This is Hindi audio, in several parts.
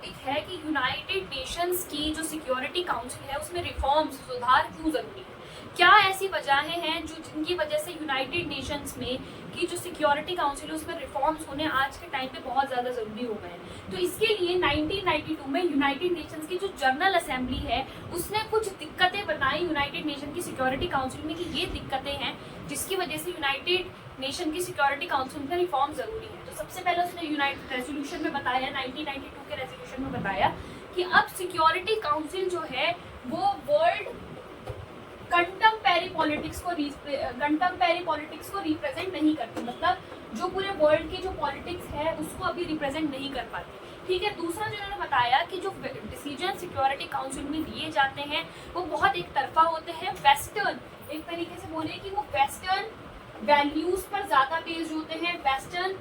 टॉपिक है कि यूनाइटेड नेशंस की जो सिक्योरिटी काउंसिल है उसमें रिफॉर्म्स, सुधार क्यों जरूरी है। क्या ऐसी वजहें हैं जो जिनकी वजह से यूनाइटेड नेशंस में की जो सिक्योरिटी काउंसिल है उसमें रिफॉर्म्स होने आज के टाइम पे बहुत ज़्यादा ज़रूरी हो गए हैं। तो इसके लिए 1992 में यूनाइटेड नेशंस की जो जनरल असेंबली है उसने कुछ दिक्कतें बताई यूनाइटेड नेशन की सिक्योरिटी काउंसिल में कि ये दिक्कतें हैं जिसकी वजह से यूनाइटेड नेशन की सिक्योरिटी काउंसिल में रिफॉर्म जरूरी है। तो सबसे पहले उसने यूनाइटेड रेजोल्यूशन में बताया, 1992 के रेजोल्यूशन में बताया कि अब सिक्योरिटी काउंसिल जो है वो वर्ल्ड कंटेम्परेरी पॉलिटिक्स को रिप्रेजेंट नहीं करती, मतलब जो पूरे वर्ल्ड की जो पॉलिटिक्स है उसको अभी रिप्रेजेंट नहीं कर पाती। ठीक है। दूसरा जो उन्होंने बताया कि जो डिसीजन सिक्योरिटी काउंसिल में लिए जाते हैं वो बहुत एक तरफा होते हैं, वेस्टर्न, एक तरीके से बोले कि वो वेस्टर्न वैल्यूज पर ज्यादा बेस्ड होते हैं, वेस्टर्न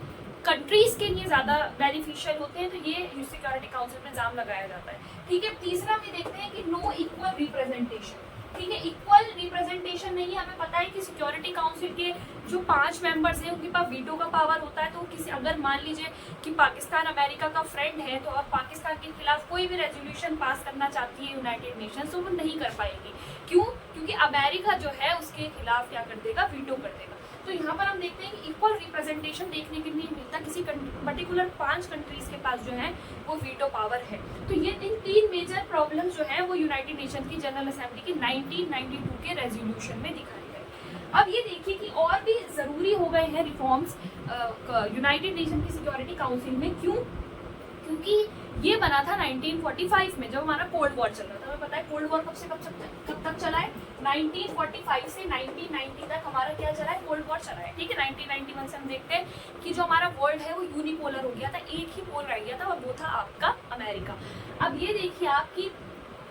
कंट्रीज के लिए ज्यादा बेनिफिशियल होते हैं। तो ये सिक्योरिटी काउंसिल में इल्जाम लगाया जाता है। ठीक है। तीसरा हम देखते हैं कि नो इक्वल रिप्रेजेंटेशन। ठीक है, इक्वल रिप्रेजेंटेशन नहीं। हमें पता है कि सिक्योरिटी काउंसिल के जो 5 मेंबर्स हैं उनके पास वीटो का पावर होता है। तो किसी, अगर मान लीजिए कि पाकिस्तान अमेरिका का फ्रेंड है तो अब पाकिस्तान के खिलाफ कोई भी रेजोल्यूशन पास करना चाहती है यूनाइटेड नेशंस तो वो नहीं कर पाएगी। क्यों? क्योंकि अमेरिका जो है उसके खिलाफ क्या कर देगा, वीटो कर देगा। तो यहाँ पर हम देखते हैं कि इक्वल रिप्रेजेंटेशन देखने के लिए मिलता, किसी पर्टिकुलर 5 कंट्रीज के पास जो है वो वीटो पावर है। तो ये इन 3 मेजर प्रॉब्लम जो है वो यूनाइटेड नेशन की जनरल असेंबली के 1992 के रेजोल्यूशन में दिखाए गए। अब ये देखिए कि और भी जरूरी हो गए हैं रिफॉर्म्स यूनाइटेड नेशन की सिक्योरिटी काउंसिल में। क्यों? क्योंकि ये बना था 1945 में, जब हमारा कोल्ड वॉर चल रहा था। हमें पता है कोल्ड वॉर कब तक चला है, 1945 से 1990 तक हमारा क्या चला है, कोल्ड वॉर चला है। ठीक है। 1991 से हम देखते हैं कि जो हमारा वर्ल्ड है वो यूनिपोलर हो गया था, एक ही पोल रह गया था और वो था आपका अमेरिका। अब ये देखिए आपकी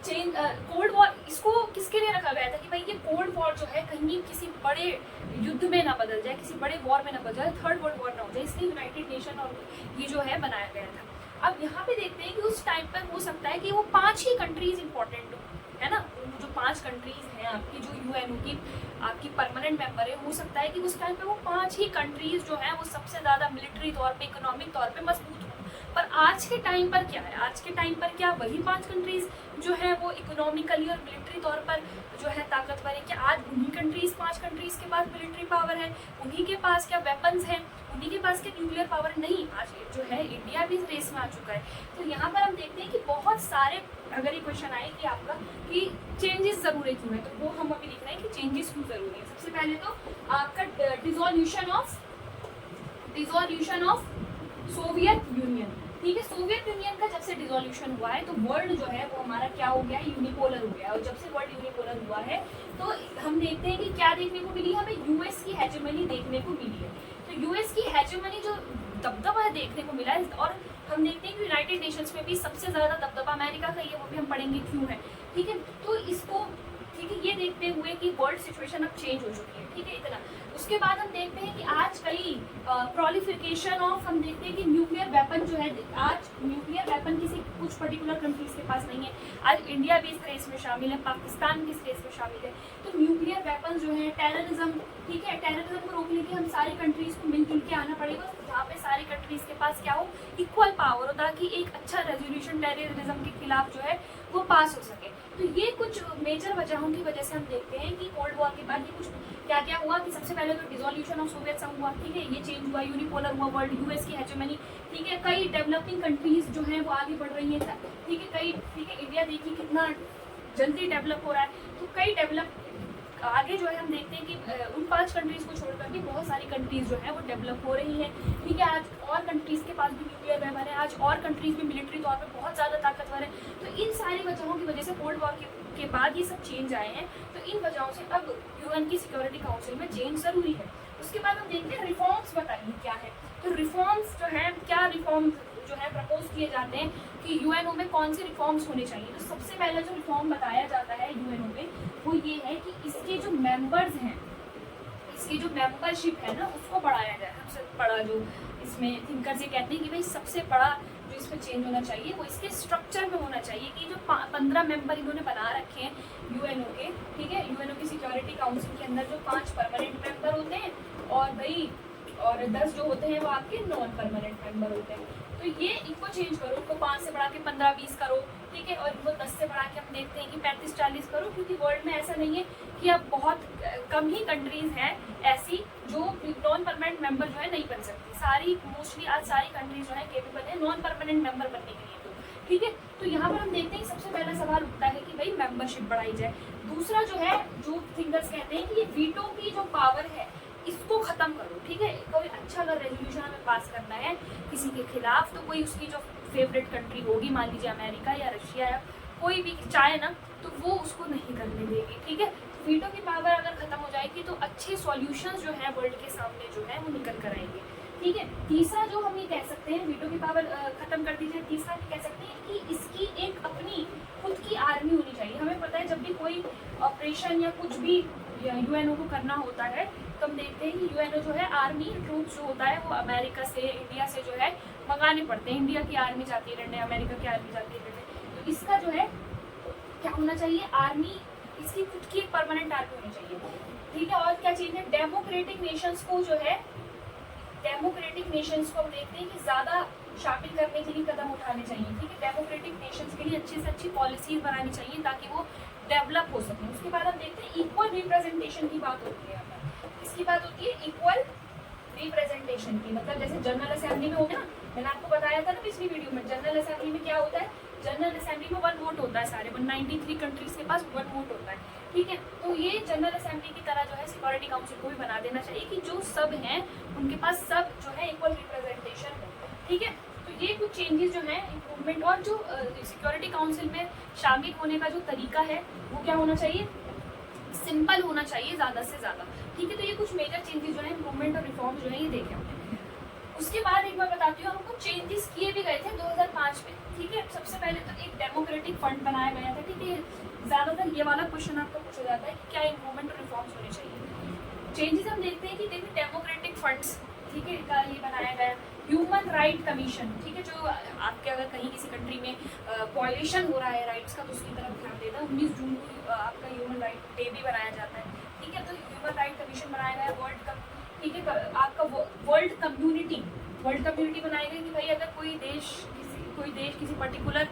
कोल्ड वॉर, इसको किसके लिए रखा गया था कि भाई ये कोल्ड वॉर जो है कहीं किसी बड़े युद्ध में ना बदल जाए, किसी बड़े वॉर में ना बदल जाए, थर्ड वर्ल्ड वॉर ना हो जाए, इसलिए यूनाइटेड नेशन और ये जो है बनाया गया था। अब यहाँ पे देखते हैं कि उस टाइम पर हो सकता है कि वो 5 ही कंट्रीज इंपॉर्टेंट हो, है ना। जो 5 कंट्रीज हैं आपकी, जो यूएनओ की आपकी परमानेंट मेंबर है, हो सकता है कि उस टाइम पे वो 5 ही कंट्रीज जो हैं वो सबसे ज़्यादा मिलिट्री तौर पे, इकोनॉमिक तौर पे मजबूत हो। पर आज के टाइम पर क्या है, आज के टाइम पर क्या वही 5 कंट्रीज जो है वो इकोनॉमिकली और मिलिट्री तौर पर जो है ताकतवर है? क्या आज उन्हीं कंट्रीज 5 कंट्रीज के पास मिलिट्री पावर है, उन्हीं के पास क्या वेपन्स हैं, उन्हीं के पास क्या न्यूक्लियर पावर? नहीं, आज जो है इंडिया भी इस रेस में आ चुका है। तो यहाँ पर हम देखते हैं कि बहुत सारे, अगर ये क्वेश्चन आए कि आपका कि चेंजेस जरूरी क्यों है, तो वो हम अभी लिख रहे हैं कि चेंजेस क्यों जरूरी है। सबसे पहले तो आपका डिसोल्यूशन ऑफ सोवियत यूनियन। ठीक है। सोवियत यूनियन का जब से डिसोल्यूशन हुआ है तो वर्ल्ड जो है वो हमारा क्या हो गया है, यूनिपोलर हो गया है। और जब से वर्ल्ड यूनिपोलर हुआ है तो हम देखते हैं कि क्या देखने को मिली, हमें यूएस की हेजेमनी देखने को मिली है। तो यूएस की हेजेमनी जो दबदबा देखने को मिला है, और हम देखते हैं कि यूनाइटेड नेशंस में भी सबसे ज्यादा दबदबा अमेरिका का ही है, वो भी हम पढ़ेंगे क्यों है। ठीक है। तो इसको, ठीक है, ये देखते हुए कि वर्ल्ड सिचुएशन अब चेंज हो चुकी है। ठीक है, इतना। उसके बाद हम देखते हैं कि आज कई प्रोलिफिकेशन ऑफ, हम देखते हैं कि न्यूक्लियर वेपन जो है, आज न्यूक्लियर वेपन किसी कुछ पर्टिकुलर कंट्रीज के पास नहीं है। आज इंडिया भी इस रेस में शामिल है, पाकिस्तान भी इस रेस में शामिल है। तो न्यूक्लियर वेपन जो है, टेररिज्म, ठीक है, टेररिज्म को रोकने के हम सारी कंट्रीज को मिलजुल के आना पड़ेगा, जहाँ पे सारी कंट्रीज के पास क्या हो, इक्वल पावर हो, ताकि एक अच्छा रेजोल्यूशन टेररिज्म के खिलाफ जो है वो पास हो सके। तो ये कुछ मेजर वजहों की वजह से हम देखते हैं कि कोल्ड वॉर के बाद ये कुछ क्या क्या हुआ कि सबसे पहले तो डिसोल्यूशन ऑफ सोवियत संघ हुआ। ठीक है, ये चेंज हुआ, यूनिपोलर हुआ वर्ल्ड, यूएस की हेजेमनी। ठीक है, कई डेवलपिंग कंट्रीज जो हैं वो आगे बढ़ रही हैं। ठीक है, ठीक है, इंडिया देखिए कितना जल्दी डेवलप हो रहा है। तो कई डेवलप आगे जो है हम देखते हैं कि उन 5 कंट्रीज को छोड़कर भी बहुत सारी कंट्रीज जो है वो डेवलप हो रही हैं। ठीक है, आज और कंट्रीज के पास भी न्यूक्लियर वेपन है, आज और कंट्रीज भी मिलिट्री तौर पर बहुत ज़्यादा ताकतवर है। तो इन सारी वजहों की वजह से कोल्ड वॉर के बाद ये सब चेंज आए हैं। तो इन वजहों से अब यूएन की सिक्योरिटी काउंसिल में चेंज जरूरी है। उसके बाद हम देखते हैं रिफॉर्म्स, बताइए क्या है। तो रिफॉर्म्स जो है, क्या रिफॉर्म जो है प्रपोज किए जाते हैं कि यूएनओ में कौन से रिफॉर्म्स होने चाहिए। तो सबसे पहला जो रिफॉर्म बताया जाता है यूएनओ में वो ये है कि इसके जो मेंबर्स हैं, इसकी जो मेंबरशिप है ना उसको बढ़ाया जाए। सबसे बड़ा जो इसमें थिंकर्स ये कहते हैं कि भाई सबसे बड़ा जो इसमें चेंज होना चाहिए वो इसके स्ट्रक्चर में होना चाहिए कि जो 15 मेंबर इन्होंने बना रखे हैं यूएनओ के। ठीक है, यूएनओ की सिक्योरिटी काउंसिल के अंदर जो 5 परमानेंट मेंबर होते हैं और 10 जो होते हैं वो आपके नॉन परमानेंट मेंबर होते हैं। तो तो ये इनको चेंज करो, इनको 5 से बढ़ा के 15-20 करो, ठीक है, और इनको 10 से बढ़ा के हम देखते हैं कि 35-40 करो, क्योंकि वर्ल्ड में ऐसा नहीं है कि अब बहुत कम ही कंट्रीज हैं ऐसी जो नॉन परमानेंट मेंबर जो है नहीं बन सकती। सारी मोस्टली आज सारी कंट्रीज जो है केपेबल है नॉन परमानेंट मेंबर बनने के लिए। तो ठीक है, तो यहाँ पर हम देखते हैं सबसे पहला सवाल उठता है कि भाई मेंबरशिप बढ़ाई जाए। दूसरा जो है, जो थिंकर्स कहते हैं कि ये वीटो की जो पावर है इसको खत्म करो, ठीक है। कोई अच्छा अगर रेजोल्यूशन हमें पास करना है किसी के खिलाफ, तो कोई उसकी जो फेवरेट कंट्री होगी, मान लीजिए अमेरिका या रशिया या कोई भी चाहे ना, तो वो उसको नहीं करने देगी, ठीक है। वीटो की पावर अगर खत्म हो जाएगी तो अच्छे सॉल्यूशंस जो है वर्ल्ड के सामने जो है वो निकल कर आएंगे, ठीक है। तीसरा जो हम ये कह सकते हैं, वीटो की पावर खत्म कर दीजिए, तीसरा कह सकते हैं कि इसकी एक अपनी खुद की आर्मी होनी चाहिए। हमें पता है जब भी कोई ऑपरेशन या कुछ भी यूएनओ को करना होता है तो हम देखते हैं कि यूएनओ जो है आर्मी ट्रूप्स जो होता है वो अमेरिका से, इंडिया से जो है मंगाने पड़ते हैं। इंडिया की आर्मी जाती है लड़ने, अमेरिका की आर्मी जाती है लड़ने। तो इसका जो है क्या होना चाहिए, आर्मी इसकी खुद की एक परमानेंट आर्मी होनी चाहिए, ठीक है। और क्या चाहिए, डेमोक्रेटिक नेशंस को जो है, डेमोक्रेटिक नेशंस को हम देखते हैं कि ज़्यादा शामिल करने के लिए कदम उठाने चाहिए, ठीक है। डेमोक्रेटिक नेशंस के लिए अच्छी से अच्छी पॉलिसीज बनानी चाहिए ताकि वो डेवलप हो सके। उसके बाद हम देखते हैं इक्वल रिप्रेजेंटेशन की बात होती है यहाँ पर। इसकी बात होती है इक्वल रिप्रेजेंटेशन की, मतलब जैसे जनरल असेंबली में हो गया ना, मैंने आपको बताया था ना पिछली वीडियो में, जनरल असेंबली में क्या होता है, जनरल असेंबली में 1 वोट होता है, सारे 193 कंट्रीज के पास 1 वोट होता है, ठीक है। तो ये जनरल असेंबली की तरह जो है सिक्योरिटी काउंसिल को भी बना देना चाहिए कि जो सब हैं उनके पास सब जो है इक्वल रिप्रेजेंटेशन हो, ठीक है। तो ये कुछ चेंजेस जो हैं, इम्प्रूवमेंट, और जो सिक्योरिटी काउंसिल में शामिल होने का जो तरीका है वो क्या होना चाहिए, सिंपल होना चाहिए ज़्यादा से ज़्यादा, ठीक है। तो ये कुछ मेजर चेंजेस जो है, इम्प्रूवमेंट और रिफॉर्म जो है ये देखे हमने। उसके बाद एक बार बताती हूँ, हमको चेंजेस किए भी गए थे 2005 में, ठीक है। सबसे पहले तो एक डेमोक्रेटिक फंड बनाया गया था, ठीक है। ज़्यादातर ये वाला क्वेश्चन आपको पूछा जाता है कि क्या इम्प्रूवमेंट और रिफॉर्म्स होने चाहिए। चेंजेस हम देखते हैं कि देखिए डेमोक्रेटिक फंड्स, ठीक है, का ये बनाया गया। ह्यूमन राइट कमीशन, ठीक है, जो आपके अगर कहीं किसी कंट्री में वायलेशन हो रहा है राइट्स का तो उसकी तरफ ध्यान देना। 19 जून को आपका ह्यूमन राइट डे भी बनाया जाता है, ठीक है। तो ह्यूमन राइट कमीशन बनाया गया वर्ल्ड का, ठीक है। आपका वर्ल्ड कम्युनिटी बनाई गई कि भाई अगर कोई देश किसी पर्टिकुलर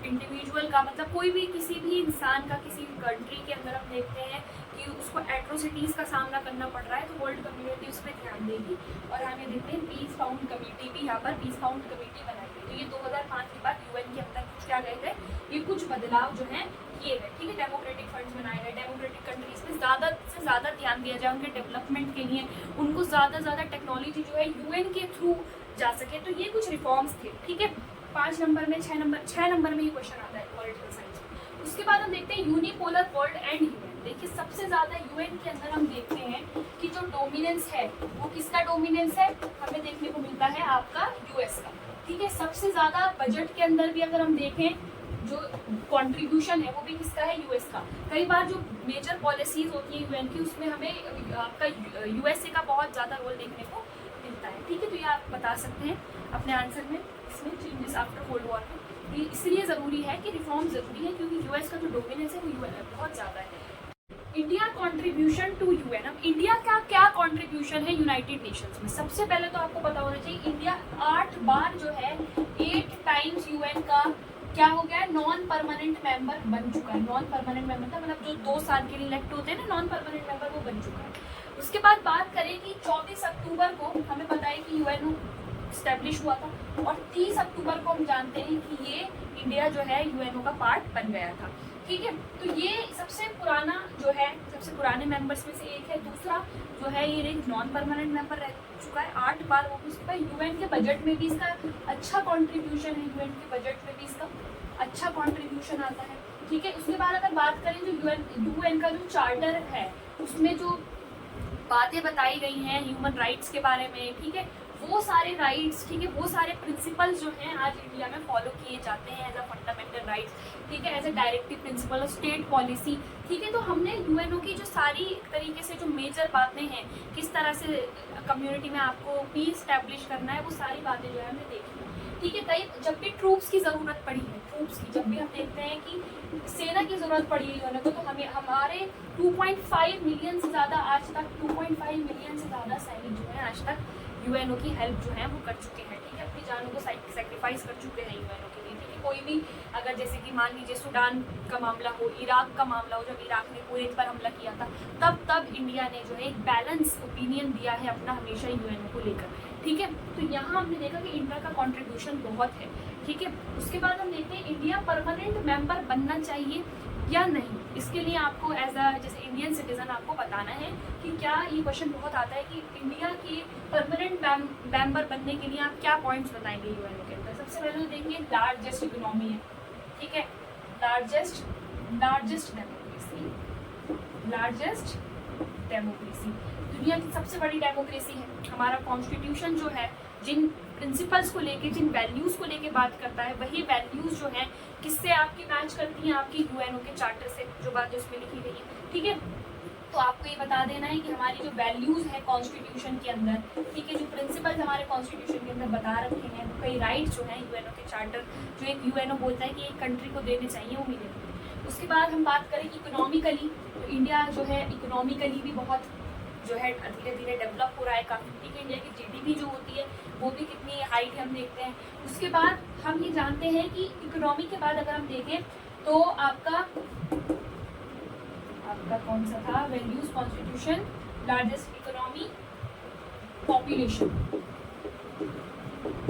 इंडिविजुअल का, मतलब कोई भी किसी भी इंसान का किसी कंट्री के अंदर हम देखते हैं कि उसको एट्रोसिटीज़ का सामना करना पड़ रहा है, तो वर्ल्ड कम्युनिटी उस पर ध्यान देगी। और हमें देखते हैं पीस फाउंड कमेटी भी, यहाँ पर पीस फाउंड कमेटी बनाई गई। तो ये 2005 के बाद यूएन के अंदर कुछ क्या गए थे, ये कुछ बदलाव जो हैं किए गए, ठीक है। डेमोक्रेटिक फंड्स बनाए गए, डेमोक्रेटिक कंट्रीज में ज़्यादा से ज़्यादा ध्यान दिया जाए उनके डेवलपमेंट के लिए, उनको ज़्यादा से ज़्यादा टेक्नोलॉजी जो है यूएन के थ्रू जा सके। तो ये कुछ रिफॉर्म्स थे, ठीक है। 5 नंबर में 6 नंबर में ये क्वेश्चन आता है पॉलिटिकल साइंस। उसके बाद हम देखते हैं यूनिपोलर वर्ल्ड एंड यूएन। देखिए सबसे ज़्यादा यूएन के अंदर हम देखते हैं कि जो डोमिनेंस है वो किसका डोमिनेंस है, हमें देखने को मिलता है आपका यूएस का, ठीक है। सबसे ज़्यादा बजट के अंदर भी अगर हम देखें जो कंट्रीब्यूशन है वो भी किसका है, यूएस का। कई बार जो मेजर पॉलिसीज होती है यूएन की उसमें हमें आपका यूएसए का बहुत ज़्यादा रोल देखने को मिलता है, ठीक है। तो ये आप बता सकते हैं अपने आंसर में, इसमें चेंजेस आफ्टर कोल्ड वॉर में। ये इसलिए ज़रूरी है कि रिफॉर्म ज़रूरी है क्योंकि यूएस का जो डोमिनेंस है वो यूएन बहुत ज़्यादा है। India contribution to UN. अब इंडिया का क्या कंट्रीब्यूशन है यूनाइटेड नेशंस में, सबसे पहले तो आपको पता होना चाहिए इंडिया 8 बार जो है 8 टाइम्स यूएन का क्या हो गया, नॉन परमानेंट मेंबर बन चुका है। नॉन परमानेंट मेंबर था मतलब जो 2 साल के लिए इलेक्ट होते हैं ना नॉन परमानेंट मेंबर, वो बन चुका है। उसके बाद बात करें कि 24 अक्टूबर को हमें पता है कि यूएन स्टैब्लिश हुआ था और 30 अक्टूबर को हम जानते हैं कि ये इंडिया जो है यूएनओ का पार्ट बन गया था, ठीक है। तो ये सबसे पुराना जो है, सबसे पुराने मेंबर्स में से एक है। दूसरा जो है ये नॉन परमानेंट मेंबर रह चुका है 8 बार, वो भी उसका यूएन के बजट में भी इसका अच्छा कंट्रीब्यूशन है, यूएन के बजट में भी इसका अच्छा कंट्रीब्यूशन आता है, ठीक है। उसके बाद अगर बात करें जो यूएन का जो चार्टर है उसमें जो बातें बताई गई हैं ह्यूमन राइट्स के बारे में, ठीक है, वो सारे राइट्स, ठीक है, वो सारे प्रिंसिपल्स जो हैं आज इंडिया में फॉलो किए जाते हैं एज अ फंडामेंटल राइट्स, ठीक है, as a directive principle of state policy, ठीक है। तो हमने यूएनओ की जो सारी तरीके से जो मेजर बातें हैं, किस तरह से कम्युनिटी में आपको पीस स्टैब्लिश करना है, वो सारी बातें जो है हमने देखी, ठीक है। कई जब भी ट्रूप्स की ज़रूरत पड़ी है, ट्रूप्स की जब भी हम देखते हैं कि सेना की ज़रूरत पड़ी है यूएनओ को, तो हमें हमारे 2.5 मिलियन से ज़्यादा आज तक 2.5 मिलियन से ज़्यादा सैनिक जो हैं आज तक यूएनओ की हेल्प जो है वो कर चुके हैं, ठीक है। अपनी जानों को सेक्रीफाइस कर चुके हैं यूएनओ के लिए। ठीक है, कोई भी अगर जैसे कि मान लीजिए सूडान का मामला हो, इराक का मामला हो, जब इराक ने कुवैत पर हमला किया था, तब इंडिया ने जो है एक बैलेंस ओपिनियन दिया है अपना हमेशा यूएनओ को लेकर। ठीक है, तो यहाँ हमने देखा कि इंडिया का कंट्रीब्यूशन बहुत है। ठीक है, उसके बाद हम देखते हैं इंडिया परमानेंट मेंबर बनना चाहिए या नहीं। इसके लिए आपको एज अ जैसे इंडियन सिटीजन आपको बताना है कि क्या, ये क्वेश्चन बहुत आता है कि इंडिया की परमानेंट मेंबर बनने के लिए आप क्या पॉइंट्स बताएंगे यूएनओ के अंदर। सबसे पहले तो देखिए लार्जेस्ट इकोनॉमी है। ठीक है, लार्जेस्ट डेमोक्रेसी दुनिया की सबसे बड़ी डेमोक्रेसी है। हमारा कॉन्स्टिट्यूशन जो है जिन प्रिंसिपल्स को लेके, जिन वैल्यूज़ को लेके बात करता है, वही वैल्यूज़ जो है किससे आपकी मैच करती हैं, आपकी यूएनओ के चार्टर से, जो बात उसमें लिखी गई है। ठीक है, तो आपको ये बता देना है कि हमारी जो वैल्यूज़ है कॉन्स्टिट्यूशन के अंदर, ठीक है, जो प्रिंसिपल्स हमारे कॉन्स्टिट्यूशन के अंदर बता रखे हैं, कई राइट्स जो हैं यूएनओ के चार्टर, जो एक यूएनओ बोलता है कि एक कंट्री को देने चाहिए, वो मिले। उसके बाद हम बात करें इकोनॉमिकली, तो इंडिया जो है इकोनॉमिकली भी बहुत जो है धीरे धीरे डेवलप हो रहा है काफ़ी। ठीक है, इंडिया की जीडीपी जो होती है वो भी कितनी हाइट है हम देखते हैं। उसके बाद हम ये जानते हैं कि इकोनॉमी के बाद अगर हम देखें तो आपका कौन सा था, values constitution, largest economy,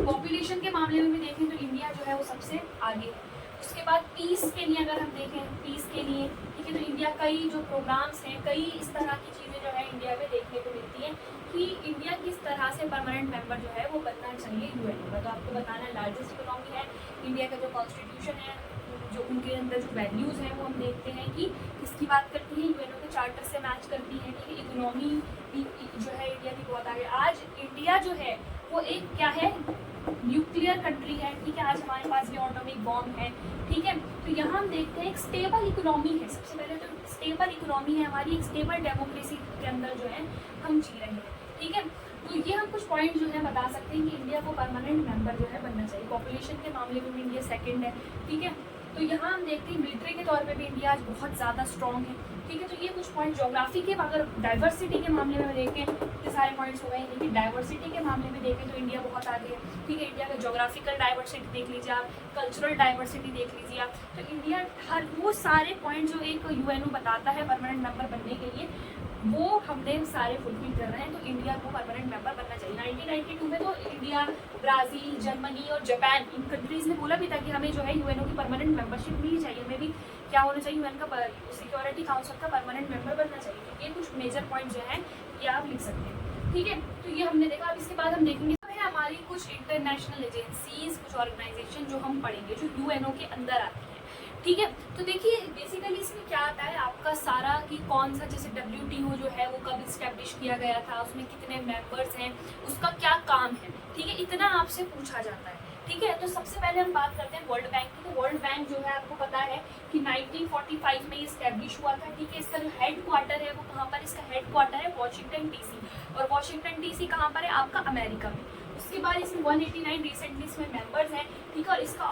population के मामले में भी देखें तो इंडिया जो है वो सबसे आगे है। उसके बाद पीस के लिए अगर हम देखें, पीस के लिए, ठीक है, तो इंडिया कई जो प्रोग्राम्स हैं, कई इस तरह की चीज़ें जो है इंडिया में देखने को मिलती हैं कि इंडिया किस तरह से परमानेंट मेंबर जो है वो बनना चाहिए यूएनओ का। तो आपको बताना है लार्जेस्ट इकोनॉमी है, इंडिया का जो कॉन्स्टिट्यूशन है, जो उनके अंदर जो वैल्यूज़ हैं वो हम देखते हैं कि किसकी बात करती है, यूएनओ के चार्टर से मैच करती है। ठीक है, इकोनॉमी जो है इंडिया की बहुत आगे। आज इंडिया जो है वो एक क्या है, न्यूक्लियर कंट्री है। ठीक है, आज हमारे पास भी एटॉमिक बॉम्ब है। ठीक है, तो यहाँ हम देखते हैं एक स्टेबल इकोनॉमी है। सबसे पहले तो स्टेबल इकोनॉमी है हमारी, एक स्टेबल डेमोक्रेसी के अंदर जो है हम जी रहे हैं। ठीक है, तो ये हम कुछ पॉइंट जो है बता सकते हैं कि इंडिया को परमानेंट मेंबर जो है बनना चाहिए। पॉपुलेशन के मामले में भी इंडिया सेकंड है। ठीक है, तो यहाँ हम देखते हैं मिलिट्री के तौर पे भी इंडिया आज बहुत ज़्यादा स्ट्रॉन्ग है। ठीक है, तो ये कुछ पॉइंट ज्योग्राफी के, अगर डाइवर्सिटी के मामले में देखें तो सारे पॉइंट्स हो गए, लेकिन डाइवर्सिटी के मामले में देखें तो इंडिया बहुत आगे है। ठीक है, इंडिया का ज्योग्राफिकल डाइवर्सिटी देख लीजिए आप, कल्चरल डाइवर्सिटी देख लीजिए आप, तो इंडिया हर वो सारे पॉइंट जो एक यूएनओ बताता है परमानेंट मेंबर बनने के लिए, वो हमने सारे फुलफिल कर रहे हैं। तो इंडिया को परमानेंट मेंबर बनना चाहिए। 1992 में तो इंडिया, ब्राज़ील, जर्मनी और जापान, इन कंट्रीज़ ने बोला भी था कि हमें जो है यूएनओ की परमानेंट मेंबरशिप मिलनी चाहिए, हमें भी क्या होना चाहिए, यूएन का सिक्योरिटी काउंसिल का परमानेंट मेंबर बनना चाहिए। तो ये कुछ मेजर पॉइंट जो है ये आप लिख सकते हैं। ठीक है, तो ये हमने देखा। अब इसके बाद हम देखेंगे हमारी कुछ इंटरनेशनल एजेंसीज, कुछ ऑर्गेनाइजेशन जो हम पढ़ेंगे जो यूएनओ के अंदर आती है। ठीक है, तो देखिए बेसिकली इसमें क्या आता है आपका सारा कि कौन सा, जैसे WTO जो है वो कब इस्टेब्लिश किया गया था, उसमें कितने मेंबर्स हैं, उसका क्या काम है। ठीक है, इतना आपसे पूछा जाता है। ठीक है, तो सबसे पहले हम बात करते हैं वर्ल्ड बैंक की। तो वर्ल्ड बैंक जो है आपको पता है कि 1945 में ये इस्टेब्लिश हुआ था। ठीक है, इसका जो हेड क्वार्टर है वो कहाँ पर, इसका हेड क्वार्टर है वॉशिंगटन DC, और वॉशिंगटन DC कहाँ पर है आपका अमेरिका में। उसके बाद इसमें 189 रिसेंटली इसमें मेंबर्स हैं। ठीक है, और इसका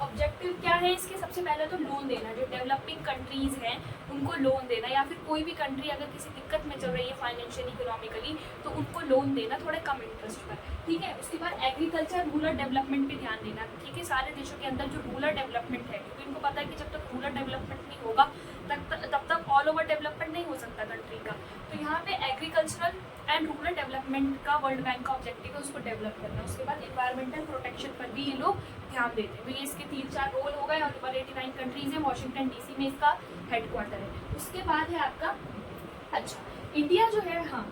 ऑब्जेक्टिव क्या है, इसके सबसे पहले तो लोन देना, जो डेवलपिंग कंट्रीज़ हैं उनको लोन देना, या फिर कोई भी कंट्री अगर किसी दिक्कत में चल रही है फाइनेंशियल इकोनॉमिकली तो उनको लोन देना थोड़े कम इंटरेस्ट पर। ठीक है, उसके बाद एग्रीकल्चर रूरल डेवलपमेंट पे ध्यान देना। ठीक है, सारे देशों के अंदर जो रूरल डेवलपमेंट है, क्योंकि इनको पता है कि जब तक रूरल डेवलपमेंट नहीं होगा तब तक ऑल ओवर डेवलपमेंट नहीं हो सकता कंट्री का। तो यहाँ पे एग्रीकल्चरल एंड रूरल डेवलपमेंट का वर्ल्ड बैंक का ऑब्जेक्टिव है उसको डेवलप करना। उसके बाद एनवायरमेंटल प्रोटेक्शन पर भी ये लोग ध्यान देते हैं। तो ये इसके 3-4 रोल हो गए, और 189 कंट्रीज़ हैं, वॉशिंगटन DC में इसका हेडक्वार्टर है। उसके बाद है आपका, अच्छा इंडिया जो है, हाँ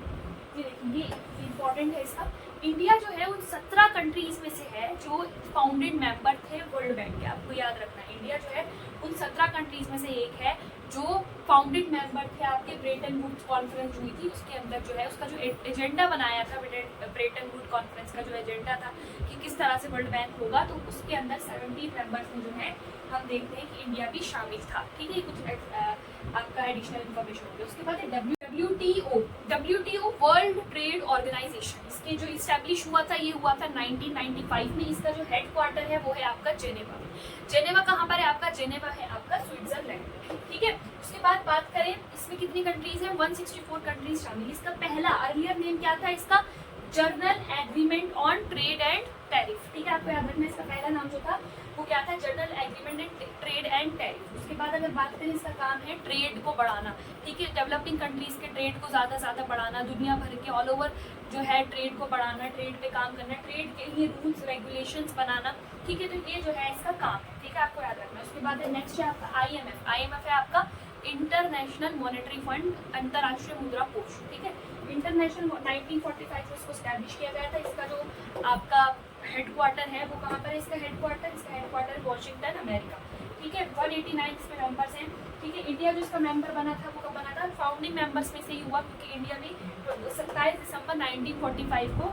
ये देखिए ये इम्पॉर्टेंट है इसका, इंडिया जो है उन 17 कंट्रीज़ में से है जो फाउंडेड मेंबर थे वर्ल्ड बैंक के। आपको याद रखना है, इंडिया जो है उन 17 कंट्रीज़ में से एक है जो फाउंडेड मेंबर थे। आपके ब्रेटन वुड्स कॉन्फ्रेंस हुई थी, उसके अंदर जो है उसका जो एजेंडा बनाया था, ब्रेटन वुड कॉन्फ्रेंस का जो एजेंडा था कि किस तरह से वर्ल्ड बैंक होगा, तो उसके अंदर 70 मेंबर्स में जो है हम देखते हैं कि इंडिया भी शामिल था। ठीक है, कुछ आपका एडिशनल इन्फॉर्मेशन हो गया। उसके बाद है WTO वर्ल्ड ट्रेड ऑर्गेनाइजेशन। इसके जो इस्टेब्लिश हुआ था ये हुआ था 1995 में। इसका जो हेड क्वार्टर है वो है आपका जेनेवा में। जेनेवा कहाँ पर है आपका, जेनेवा है आपका स्विट्जरलैंड में। ठीक है, उसके बाद बात करें इसमें कितनी कंट्रीज हैं, 164 कंट्रीज शामिल। इसका पहला अर्लियर नेम क्या था, इसका journal agreement on trade and tariff. ठीक है, आपको याद रखना इसका पहला नाम जो था वो क्या था, journal agreement and trade and tariff. उसके बाद अगर बात करें इसका काम है ट्रेड को बढ़ाना। ठीक है, डेवलपिंग कंट्रीज के ट्रेड को ज़्यादा से ज़्यादा बढ़ाना, दुनिया भर के ऑल ओवर जो है ट्रेड को बढ़ाना, ट्रेड पे काम करना, ट्रेड के लिए रूल्स रेगुलेशंस बनाना। ठीक है, तो ये जो है इसका काम है। ठीक है, आपको याद रखना। उसके बाद नेक्स्ट है आपका IMF। IMF है आपका इंटरनेशनल मॉनेटरी फंड, अंतर्राष्ट्रीय मुद्रा कोष। ठीक है, इंटरनेशनल 1945 में इसको स्टैब्लिश किया गया था। इसका जो आपका हेडक्वार्टर है वो कहाँ पर है, इसका हेडक्वार्टर वॉशिंगटन, अमेरिका। ठीक है, 189 इसमें मेंबर्स हैं। ठीक है, इंडिया जो इसका मेंबर बना था वो कब बना था, फाउंडिंग मेंबर्स में से ही हुआ, क्योंकि इंडिया भी 27 दिसंबर 1945 को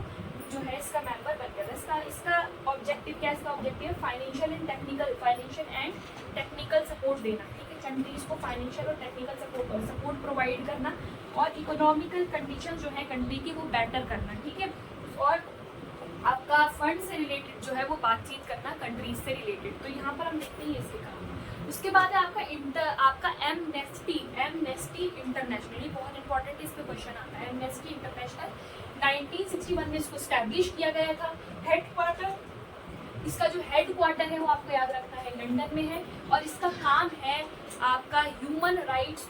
जो है इसका मेंबर बन गया था। इसका ऑब्जेक्टिव क्या है, इसका objective financial and technical support देना। ठीक है, कंट्रीज को फाइनेंशियल और टेक्निकल सपोर्ट प्रोवाइड करना और इकोनॉमिकल कंडीशन जो है कंट्री की वो बेटर करना। ठीक है, और आपका फंड से रिलेटेड जो है वो बातचीत करना कंट्रीज से रिलेटेड। तो यहाँ पर हम देखते हैं इसके काम। उसके बाद है आपका एमनेस्टी इंटरनेशनल। ये बहुत इंपॉर्टेंट, इस पे क्वेश्चन आता है। एमनेस्टी इंटरनेशनल 1961 में इसको स्टैब्लिश किया गया था। इसका जो हेडक्वार्टर है वो आपको याद रखना है लंदन में है, और इसका काम है आपका ह्यूमन राइट्स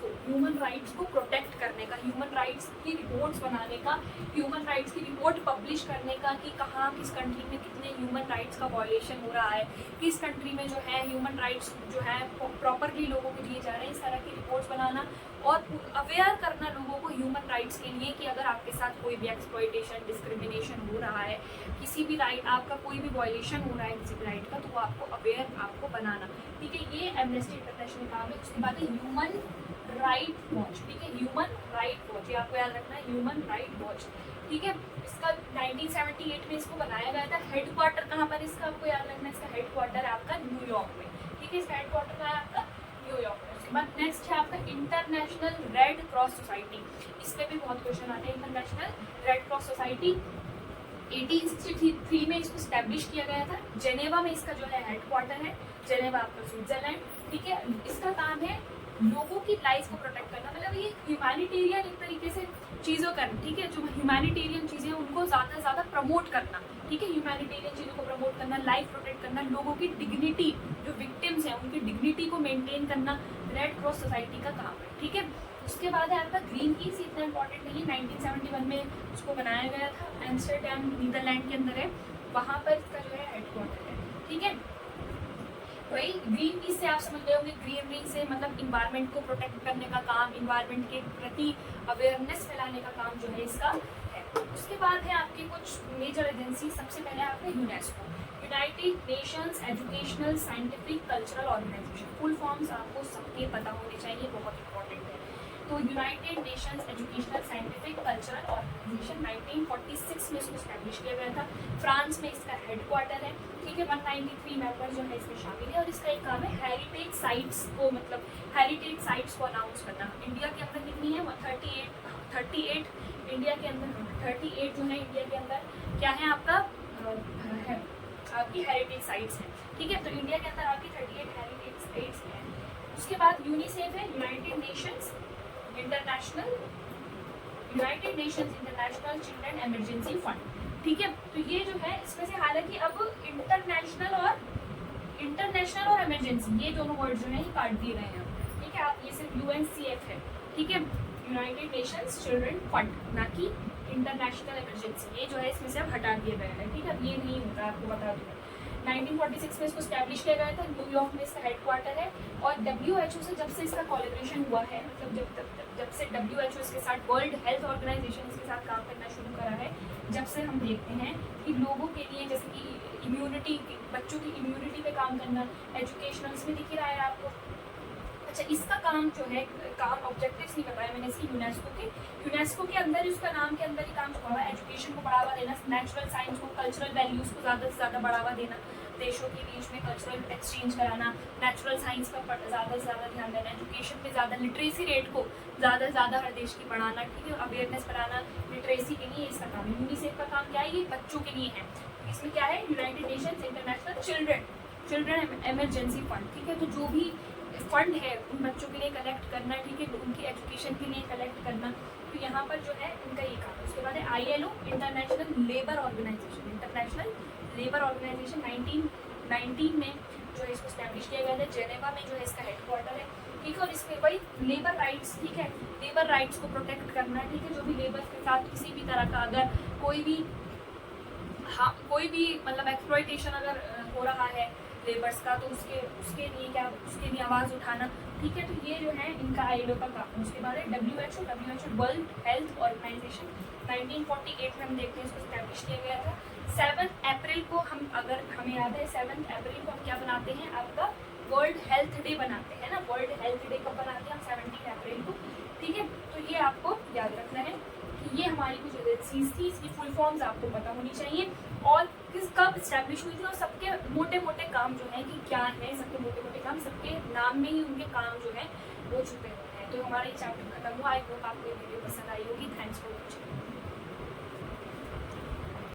को प्रोटेक्ट करने का, ह्यूमन राइट्स की रिपोर्ट्स बनाने का, ह्यूमन राइट्स की रिपोर्ट पब्लिश करने का कि कहाँ किस कंट्री में कितने ह्यूमन राइट्स का वॉयलेशन हो रहा है, किस कंट्री में जो है ह्यूमन राइट्स जो है प्रॉपरली लोगों को दिए जा रहे हैं, इस तरह की रिपोर्ट्स बनाना और अवेयर करना लोगों को ह्यूमन राइट्स के लिए कि अगर आपके साथ कोई भी एक्सप्लॉयटेशन, डिस्क्रिमिनेशन हो रहा है, किसी भी राइट आपका कोई भी वॉयलेशन हो रहा है किसी भी राइट का, तो वो आपको अवेयर आपको बनाना। ठीक है, ये एमनेस्टी इंटरनेशनल काम है। उसके बाद है ह्यूमन राइट वॉच। ठीक है, ह्यूमन राइट वॉच, ये आपको याद रखना है, ह्यूमन राइट वॉच। ठीक है, इसका 1978 में इसको बनाया गया था। हेडक्वार्टर कहाँ पर इसका आपको याद रखना है, इसका हेडक्वार्टर है आपका न्यूयॉर्क में। ठीक है, इसका हेडक्वार्टर है आपका न्यूयॉर्क में। उसके बाद नेक्स्ट है आपका इंटरनेशनल रेड क्रॉस सोसाइटी। इस पर भी बहुत क्वेश्चन आते हैं। इंटरनेशनल रेड क्रॉस सोसाइटी 1863 में इसको स्टैब्लिश किया गया था। जेनेवा में इसका जो है हेडक्वार्टर है, जेनेवा आपका स्विट्जरलैंड। ठीक है, इसका काम है लोगों की लाइफ को प्रोटेक्ट करना, मतलब ये ह्यूमैनिटेरियन एक तरीके से चीज़ों का। ठीक है, जो ह्यूमैनिटेरियन चीज़ें हैं उनको ज़्यादा से ज़्यादा प्रमोट करना। ठीक है, ह्यूमैनिटेरियन चीज़ों को प्रमोट करना, लाइफ प्रोटेक्ट करना, लोगों की डिग्निटी, जो विक्टिम्स हैं उनकी डिग्निटी को मेंटेन करना रेड क्रॉस सोसाइटी का काम है। ठीक है, उसके बाद है आपका ग्रीन पीस, इतना इंपॉर्टेंट नहीं है। 1971 में उसको बनाया गया था, एम्स्टर्डम नीदरलैंड के अंदर है, वहाँ पर इसका जो है हेडक्वार्टर है। ठीक है, वही ग्रीन पीस से आप समझ गए होंगे, ग्रीनरी से मतलब इन्वायरमेंट को प्रोटेक्ट करने का काम, इन्वायरमेंट के प्रति अवेयरनेस फैलाने का काम जो है इसका है। उसके बाद है आपके कुछ मेजर एजेंसी। सबसे पहले आपका UNESCO, United Nations Educational Scientific Cultural Organization. Full forms आपको सबके पता होने चाहिए, बहुत इंपॉर्टेंट है। तो United Nations Educational Scientific Cultural Organization 1946 में इसको स्टैब्लिश किया गया था। फ्रांस में इसका हेडक्वार्टर है। ठीक है, 193 मेंबर जो है इसमें शामिल है, और इसका एक काम है हेरिटेज साइट्स को, मतलब हेरिटेज साइट्स को अनाउंस करना। इंडिया के अंदर कितनी है, 38 इंडिया के अंदर 38 जो है इंडिया के अंदर क्या है आपका है, आपकी हेरिटेज साइट्स हैं। ठीक है, तो इंडिया के अंदर आपकी 38 हेरिटेज साइट्स हैं। उसके बाद यूनिसेफ है, United Nations international children emergency fund. ठीक है, तो ये जो है इसमें से हालांकि अब इंटरनेशनल और इमरजेंसी ये दोनों वर्ड जो है ये काट दिए गए हैं। ठीक है, आप ये सिर्फ UNCF है। ठीक है, यूनाइटेड नेशंस चिल्ड्रन फंड, ना कि इंटरनेशनल इमरजेंसी, ये जो है इसमें से अब हटा दिया गया है। ठीक है, अब ये नहीं होता, आपको बता दूँ। 1946 में इसको स्टैब्लिश किया गया था, न्यूयॉर्क में इसका हेडक्वार्टर है। और WHO से जब से इसका कोलैबोरेशन हुआ है, मतलब जब से WHO इसके साथ, वर्ल्ड हेल्थ ऑर्गेनाइजेशन इसके साथ काम करना शुरू करा है, जब से हम देखते हैं कि लोगों के लिए जैसे कि इम्यूनिटी, बच्चों की इम्यूनिटी पे काम करना, एजुकेशनल, इसमें दिख ही रहा है आपको। अच्छा, इसका काम जो है, काम ऑब्जेक्टिव्स नहीं बताया मैंने इसकी यूनेस्को के अंदर, उसका नाम के अंदर ही काम छुपा हुआ है। एजुकेशन को बढ़ावा देना, नेचुरल साइंस को, कल्चरल वैल्यूज़ को ज़्यादा से ज़्यादा बढ़ावा देना, देशों के बीच में कल्चरल एक्सचेंज कराना, नेचुरल साइंस पर ज़्यादा से ज़्यादा ध्यान देना, एजुकेशन पे ज़्यादा, लिटरेसी रेट को ज़्यादा से ज़्यादा हर देश की बढ़ाना। ठीक है, अवेयरनेस बढ़ाना लिटरेसी के लिए इसका काम है। यूनिसेफ का काम क्या है, ये बच्चों के लिए है। इसमें क्या है, United Nations international children emergency fund. ठीक है, तो जो भी फंड है उन बच्चों के लिए कलेक्ट करना, ठीक है, उनकी एजुकेशन के लिए कलेक्ट करना। तो यहाँ पर जो है इनका ये काम है। उसके बाद है ILO, International Labour Organization. International Labour Organization 1919 में जो है इसको स्टैब्लिश किया गया था। जेनेवा में जो है इसका हेडक्वार्टर है, ठीक है। और इसके वही लेबर राइट्स, ठीक है, लेबर राइट्स को प्रोटेक्ट करना, ठीक है। जो भी लेबर के साथ किसी भी तरह का अगर कोई भी मतलब एक्सप्लॉइटेशन अगर हो रहा है लेबर्स का, तो उसके लिए आवाज़ उठाना, ठीक है। तो ये जो है इनका ILO का काम है। उसके बाद है WHO वर्ल्ड हेल्थ ऑर्गेनाइजेशन 1948 में हम देखते हैं इसको स्टैब्लिश किया गया था। 7 अप्रैल को हमें याद है 7 अप्रैल को हम क्या बनाते हैं, आपका वर्ल्ड हेल्थ डे बनाते हैं ना। वर्ल्ड हेल्थ डे कब बनाते हैं हम, 17 अप्रैल को, ठीक है। तो ये आपको याद रखना है कि ये हमारी कुछ एजेंसीज थी, इसकी फुल फॉर्म्स आपको पता होनी चाहिए और कब स्टैब्लिश हुई थी और सबके मोटे मोटे काम जो है कि क्या है, सबके मोटे मोटे काम, सबके नाम में ही उनके काम जो है वो छुपे हुए हैं। तो हमारा ये चैप्टर खत्म हुआ। आई होप आपको ये वीडियो पसंद आई होगी। Thanks for watching.